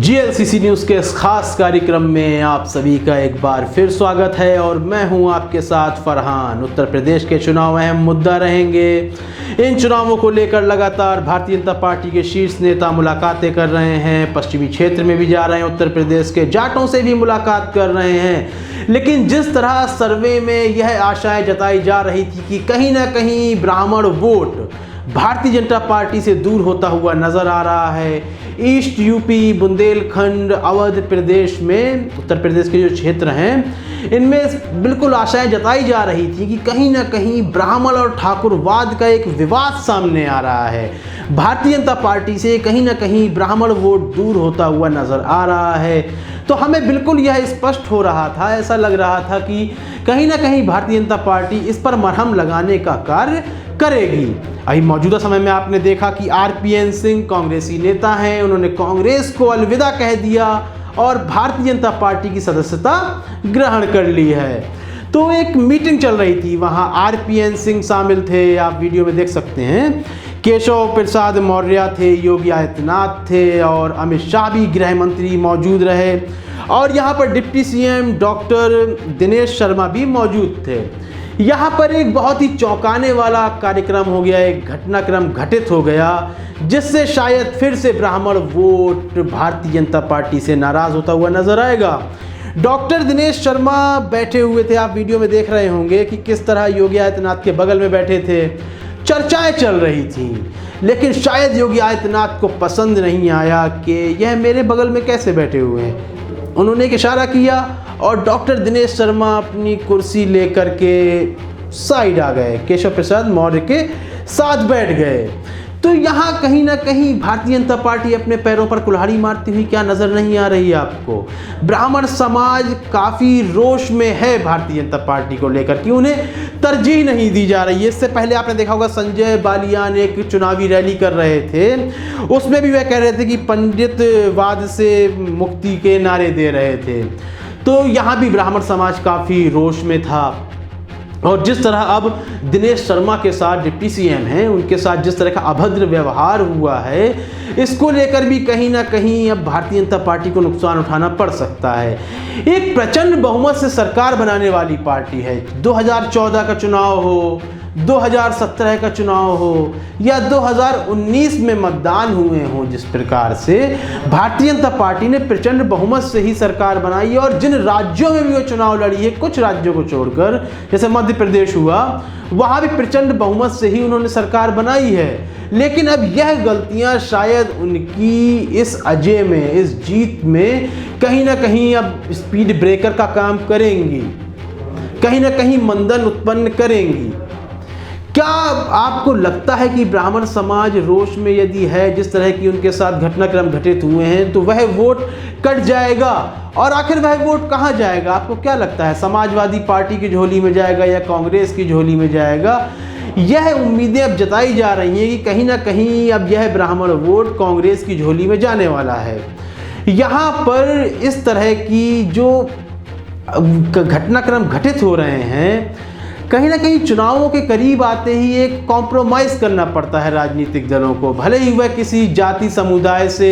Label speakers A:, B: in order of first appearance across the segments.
A: जीएलसीसी news के इस खास कार्यक्रम में आप सभी का एक बार फिर स्वागत है और मैं हूं आपके साथ फरहान। उत्तर प्रदेश के चुनाव अहम मुद्दा रहेंगे। इन चुनावों को लेकर लगातार भारतीय जनता पार्टी के शीर्ष नेता मुलाकातें कर रहे हैं। पश्चिमी क्षेत्र में भी जा रहे हैं, उत्तर प्रदेश के जाटों से भी मुलाकात कर रहे हैं। लेकिन जिस तरह सर्वे में यह आशाएं जताई जा रही थी कि कहीं ना कहीं ब्राह्मण वोट भारतीय जनता पार्टी से दूर होता हुआ नजर आ रहा है। ईस्ट यूपी, बुंदेलखंड, अवध प्रदेश में, उत्तर प्रदेश के जो क्षेत्र हैं, इनमें बिल्कुल आशाएं जताई जा रही थी कि कहीं ना कहीं ब्राह्मण और ठाकुरवाद का एक विवाद सामने आ रहा है। भारतीय जनता पार्टी से कहीं ना कहीं ब्राह्मण वोट दूर होता हुआ नजर आ रहा है। तो हमें बिल्कुल यह स्पष्ट हो रहा था, ऐसा लग रहा था कि कहीं ना कहीं भारतीय जनता पार्टी इस पर मरहम लगाने का कार्य करेगी। अभी मौजूदा समय में आपने देखा कि आरपीएन सिंह कांग्रेसी नेता हैं, उन्होंने कांग्रेस को अलविदा कह दिया और भारतीय जनता पार्टी की सदस्यता ग्रहण कर ली है। तो एक मीटिंग चल रही थी, वहां आरपीएन सिंह शामिल थे, आप वीडियो में देख सकते हैं। केशव प्रसाद मौर्य थे, योगी आदित्यनाथ थे और अमित शाह भी गृह मंत्री मौजूद रहे और यहाँ पर deputy CM doctor Dinesh Sharma भी मौजूद थे। यहाँ पर एक बहुत ही चौंकाने वाला कार्यक्रम हो गया, एक घटनाक्रम घटित हो गया जिससे शायद फिर से ब्राह्मण वोट भारतीय जनता पार्टी से नाराज होता हुआ नजर आएगा। डॉक्टर दिनेश शर्मा बैठे हुए थे, आप वीडियो में देख रहे होंगे कि किस तरह योगी आदित्यनाथ के बगल में बैठे थे। चर्चाएं चल रही थी, लेकिन शायद योगी आदित्यनाथ को पसंद नहीं आया कि यह मेरे बगल में कैसे बैठे हुए हैं। उन्होंने एक इशारा किया और डॉक्टर दिनेश शर्मा अपनी कुर्सी लेकर के साइड आ गए, केशव प्रसाद मौर्य के साथ बैठ गए। तो यहाँ कहीं ना कहीं भारतीय जनता पार्टी अपने पैरों पर कुल्हाड़ी मारती हुई क्या नजर नहीं आ रही है आपको? ब्राह्मण समाज काफ़ी रोष में है भारतीय जनता पार्टी को लेकर कि उन्हें तरजीह नहीं दी जा रही है। इससे पहले आपने देखा होगा संजय बालियान एक चुनावी रैली कर रहे थे, उसमें भी वह कह रहे थे कि पंडितवाद से मुक्ति के नारे दे रहे थे। तो यहाँ भी ब्राह्मण समाज काफ़ी रोष में था और जिस तरह अब दिनेश शर्मा के साथ डिप्टी सीएम हैं, उनके साथ जिस तरह का अभद्र व्यवहार हुआ है, इसको लेकर भी कहीं ना कहीं अब भारतीय जनता पार्टी को नुकसान उठाना पड़ सकता है। एक प्रचंड बहुमत से सरकार बनाने वाली पार्टी है। 2014 का चुनाव हो, 2017 का चुनाव हो या 2019 में मतदान हुए हों, जिस प्रकार से भारतीय जनता पार्टी ने प्रचंड बहुमत से ही सरकार बनाई और जिन राज्यों में भी वो चुनाव लड़ी है, कुछ राज्यों को छोड़कर जैसे मध्य प्रदेश हुआ, वहाँ भी प्रचंड बहुमत से ही उन्होंने सरकार बनाई है। लेकिन अब यह गलतियाँ शायद उनकी इस अजय में, इस जीत में कहीं ना कहीं अब स्पीड ब्रेकर का काम करेंगी, कहीं ना कहीं मंदन उत्पन्न करेंगी। क्या आपको लगता है कि ब्राह्मण समाज रोष में यदि है, जिस तरह की उनके साथ घटनाक्रम घटित हुए हैं, तो वह वोट कट जाएगा? और आखिर वह वोट कहाँ जाएगा? आपको क्या लगता है, समाजवादी पार्टी की झोली में जाएगा या कांग्रेस की झोली में जाएगा? यह उम्मीदें अब जताई जा रही हैं कि कहीं ना कहीं अब यह ब्राह्मण वोट कांग्रेस की झोली में जाने वाला है। यहाँ पर इस तरह की जो घटनाक्रम घटित हो रहे हैं, कहीं ना कहीं चुनावों के करीब आते ही एक कॉम्प्रोमाइज़ करना पड़ता है राजनीतिक दलों को। भले ही वह किसी जाति समुदाय से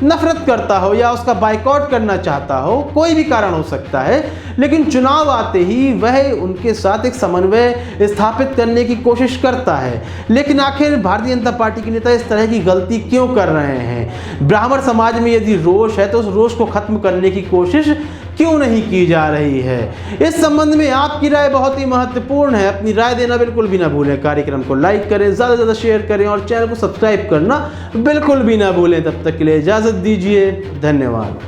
A: नफरत करता हो या उसका बायकॉट करना चाहता हो, कोई भी कारण हो सकता है, लेकिन चुनाव आते ही वह उनके साथ एक समन्वय स्थापित करने की कोशिश करता है। लेकिन आखिर भारतीय जनता पार्टी के नेता इस तरह की गलती क्यों कर रहे हैं? ब्राह्मण समाज में यदि रोष है तो उस रोष को खत्म करने की कोशिश क्यों नहीं की जा रही है? इस संबंध में आपकी राय बहुत ही महत्वपूर्ण है। अपनी राय देना बिल्कुल भी ना भूलें। कार्यक्रम को लाइक करें, ज़्यादा से ज़्यादा शेयर करें और चैनल को सब्सक्राइब करना बिल्कुल भी ना भूलें। तब तक के लिए इजाज़त दीजिए, धन्यवाद।